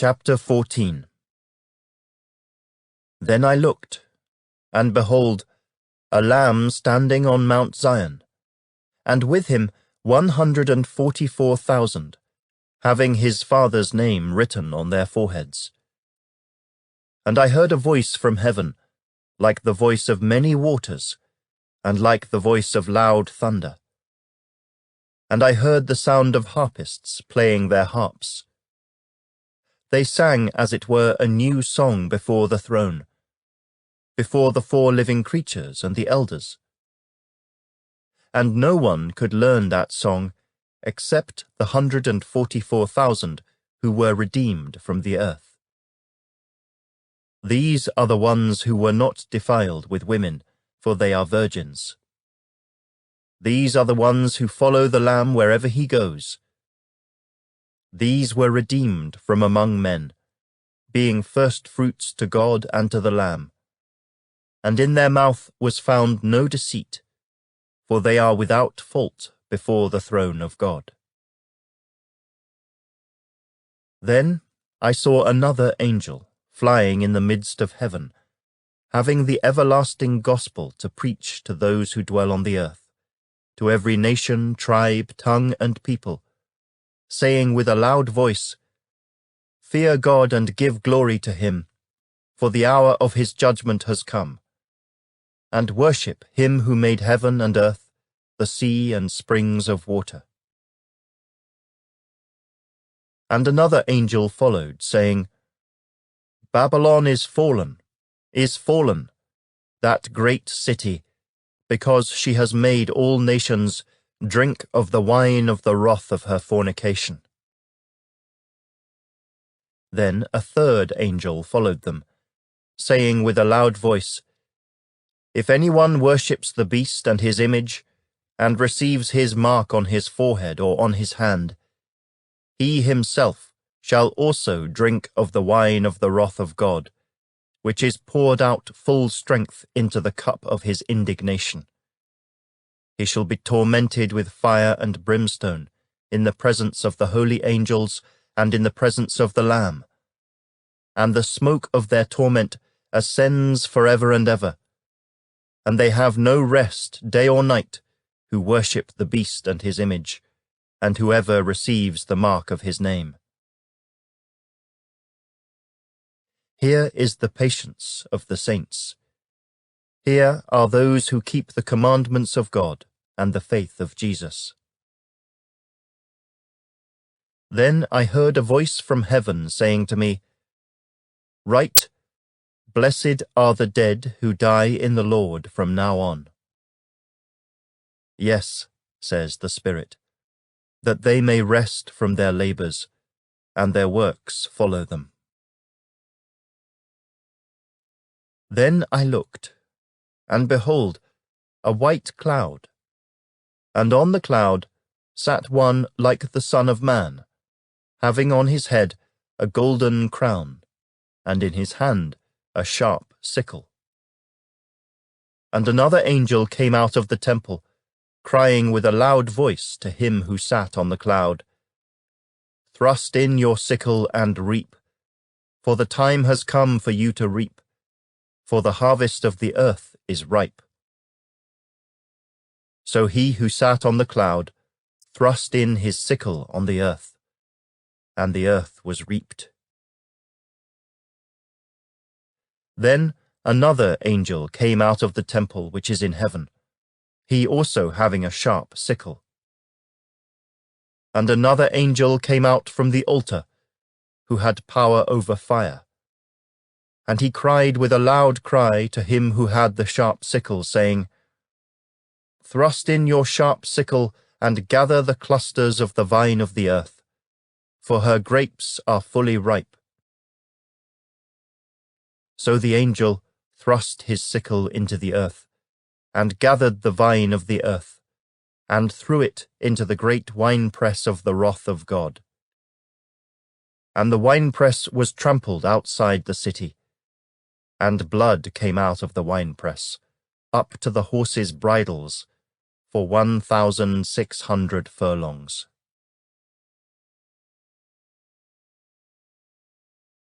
Chapter 14. Then I looked, and behold, a Lamb standing on Mount Zion, and with him 144,000, having his Father's name written on their foreheads. And I heard a voice from heaven, like the voice of many waters, and like the voice of loud thunder. And I heard the sound of harpists playing their harps. They sang as it were a new song before the throne, before the 4 living creatures and the elders. And no one could learn that song except the 144,000 who were redeemed from the earth. These are the ones who were not defiled with women, for they are virgins. These are the ones who follow the Lamb wherever he goes. These were redeemed from among men, being firstfruits to God and to the Lamb. And in their mouth was found no deceit, for they are without fault before the throne of God. Then I saw another angel flying in the midst of heaven, having the everlasting gospel to preach to those who dwell on the earth, to every nation, tribe, tongue, and people, saying with a loud voice, "Fear God and give glory to him, for the hour of his judgment has come. And worship him who made heaven and earth, the sea and springs of water." And another angel followed, saying, "Babylon is fallen, that great city, because she has made all nations drink of the wine of the wrath of her fornication." Then a third angel followed them, saying with a loud voice, "If anyone worships the beast and his image, and receives his mark on his forehead or on his hand, he himself shall also drink of the wine of the wrath of God, which is poured out full strength into the cup of his indignation. He shall be tormented with fire and brimstone in the presence of the holy angels and in the presence of the Lamb. And the smoke of their torment ascends forever and ever. And they have no rest day or night who worship the beast and his image, and whoever receives the mark of his name. Here is the patience of the saints. Here are those who keep the commandments of God and the faith of Jesus. Then I heard a voice from heaven saying to me, "Write, Blessed are the dead who die in the Lord from now on." Yes, says the Spirit, that they may rest from their labors, and their works follow them. Then I looked, and behold, a white cloud, and on the cloud sat one like the Son of Man, having on his head a golden crown, and in his hand a sharp sickle. And another angel came out of the temple, crying with a loud voice to him who sat on the cloud, "Thrust in your sickle and reap, for the time has come for you to reap, for the harvest of the earth is ripe." So he who sat on the cloud thrust in his sickle on the earth, and the earth was reaped. Then another angel came out of the temple which is in heaven, he also having a sharp sickle. And another angel came out from the altar, who had power over fire. And he cried with a loud cry to him who had the sharp sickle, saying, "Thrust in your sharp sickle and gather the clusters of the vine of the earth, for her grapes are fully ripe." So the angel thrust his sickle into the earth, and gathered the vine of the earth, and threw it into the great winepress of the wrath of God. And the winepress was trampled outside the city, and blood came out of the winepress, up to the horses' bridles, for 1,600 furlongs.